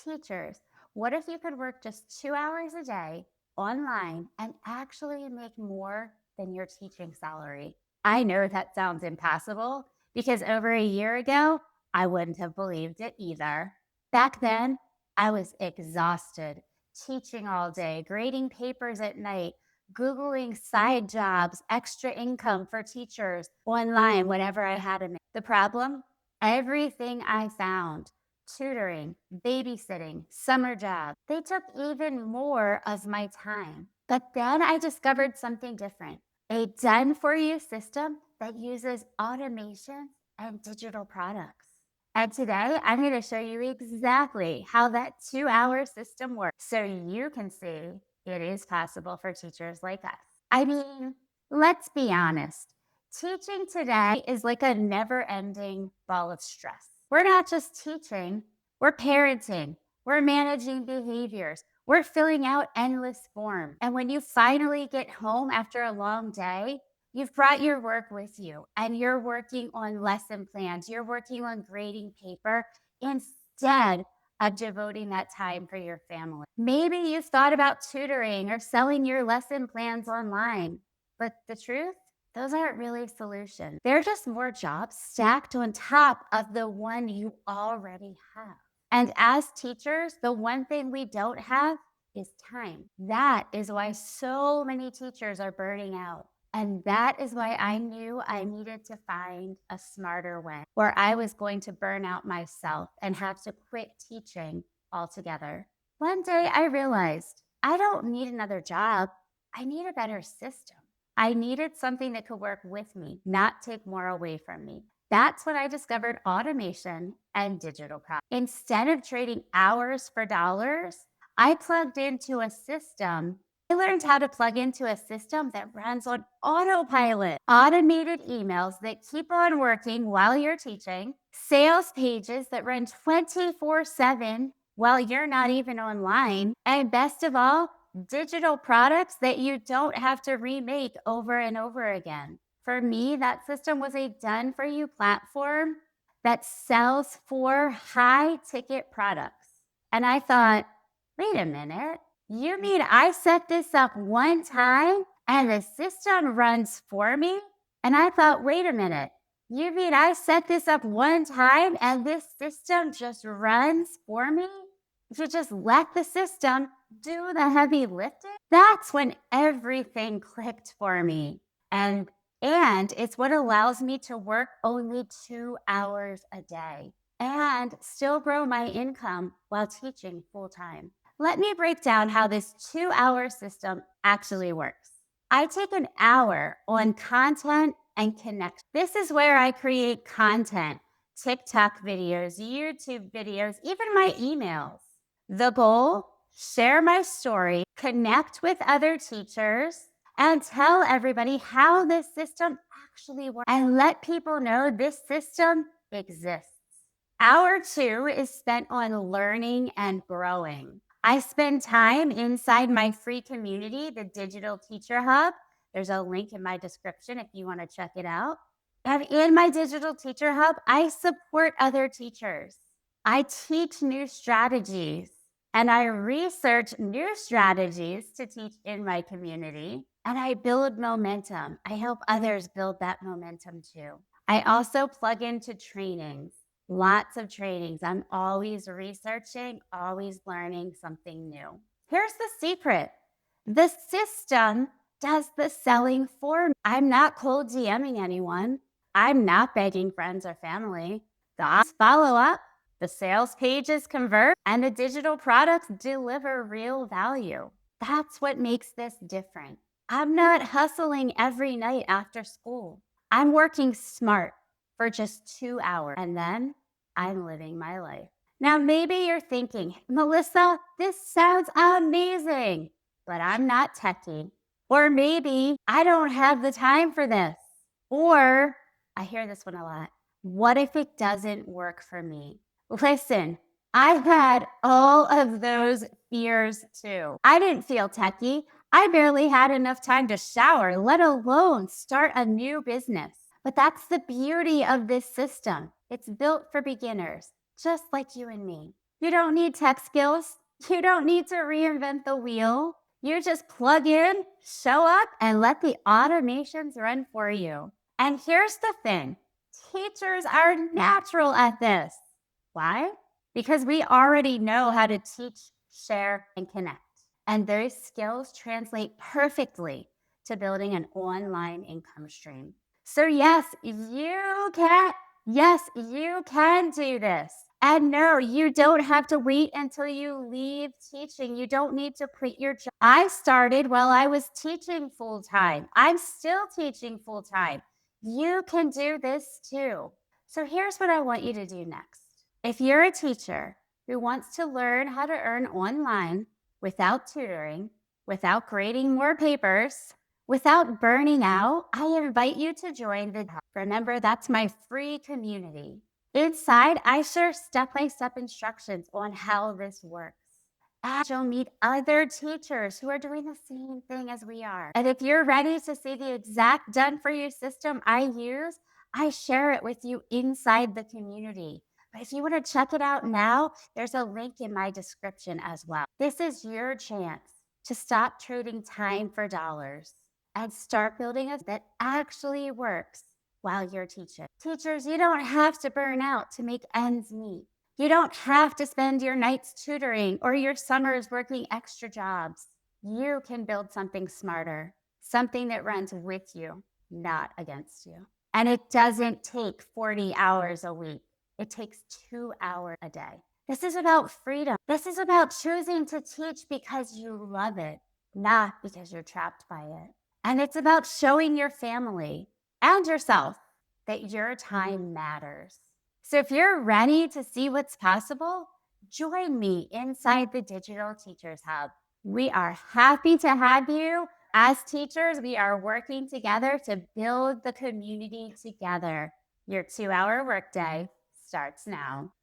Teachers, what if you could work just 2 hours a day online and actually make more than your teaching salary? I know that sounds impossible because over a year ago, I wouldn't have believed it either. Back then, I was exhausted, teaching all day, grading papers at night, Googling side jobs, extra income for teachers online whenever I had a minute. The problem? Everything I found, tutoring, babysitting, summer jobs, they took even more of my time. But then I discovered something different, a done for you system that uses automation and digital products. And today I'm going to show you exactly how that 2 hour system works so you can see it is possible for teachers like us. I mean, let's be honest. Teaching today is like a never ending ball of stress. We're not just teaching, we're parenting, we're managing behaviors, we're filling out endless forms. And when you finally get home after a long day, you've brought your work with you and you're working on lesson plans, you're working on grading paper instead of devoting that time for your family. Maybe you've thought about tutoring or selling your lesson plans online, but the truth, those aren't really solutions. They're just more jobs stacked on top of the one you already have. And as teachers, the one thing we don't have is time. That is why so many teachers are burning out. And that is why I knew I needed to find a smarter way where I was going to burn out myself and have to quit teaching altogether. One day I realized I don't need another job. I need a better system. I needed something that could work with me, not take more away from me. That's when I discovered automation and digital products. Instead of trading hours for dollars, I plugged into a system. I learned how to plug into a system that runs on autopilot, automated emails that keep on working while you're teaching, sales pages that run 24/7 while you're not even online, and best of all, digital products that you don't have to remake over and over again. For me, that system was a done for you platform that sells for high ticket products. And I thought, wait a minute, you mean I set this up one time and the system runs for me? And I thought, wait a minute, you mean I set this up one time and this system just runs for me? You just let the system do the heavy lifting? That's when everything clicked for me. And it's what allows me to work only 2 hours a day and still grow my income while teaching full time. Let me break down how this 2 hour system actually works. I take an hour on content and connection. This is where I create content, TikTok videos, YouTube videos, even my emails. The goal, share my story, connect with other teachers, and tell everybody how this system actually works and let people know this system exists. Hour two is spent on learning and growing. I spend time inside my free community, the Digital Teacher Hub. There's a link in my description if you want to check it out. And in my Digital Teacher Hub, I support other teachers. I teach new strategies and I research new strategies to teach in my community. And I build momentum. I help others build that momentum too. I also plug into trainings, lots of trainings. I'm always researching, always learning something new. Here's the secret, the system does the selling for me. I'm not cold DMing anyone. I'm not begging friends or family. The follow up, the sales pages convert, and the digital products deliver real value. That's what makes this different. I'm not hustling every night after school. I'm working smart for just 2 hours and then I'm living my life. Now, maybe you're thinking, Melissa, this sounds amazing, but I'm not techie. Or maybe I don't have the time for this. Or I hear this one a lot. What if it doesn't work for me? Listen, I've had all of those fears too. I didn't feel techie. I barely had enough time to shower, let alone start a new business. But that's the beauty of this system. It's built for beginners, just like you and me. You don't need tech skills. You don't need to reinvent the wheel. You just plug in, show up, and let the automations run for you. And here's the thing, teachers are natural at this. Why? Because we already know how to teach, share, and connect. And those skills translate perfectly to building an online income stream. So, yes, you can do this. And no, you don't have to wait until you leave teaching. You don't need to quit your job. I started while I was teaching full time. I'm still teaching full time. You can do this too. So here's what I want you to do next. If you're a teacher who wants to learn how to earn online without tutoring, without grading more papers, without burning out, I invite you to join the Remember, that's my free community. Inside, I share step by step instructions on how this works. And you'll meet other teachers who are doing the same thing as we are. And if you're ready to see the exact done for you system I use, I share it with you inside the community. But if you want to check it out now, there's a link in my description as well. This is your chance to stop trading time for dollars and start building a that actually works while you're teaching. Teachers, you don't have to burn out to make ends meet. You don't have to spend your nights tutoring or your summers working extra jobs. You can build something smarter, something that runs with you, not against you. And it doesn't take 40 hours a week. It takes 2 hours a day. This is about freedom. This is about choosing to teach because you love it, not because you're trapped by it. And it's about showing your family and yourself that your time matters. So if you're ready to see what's possible, join me inside the Digital Teachers Hub. We are happy to have you. As teachers, we are working together to build the community together. Your 2-hour workday starts now.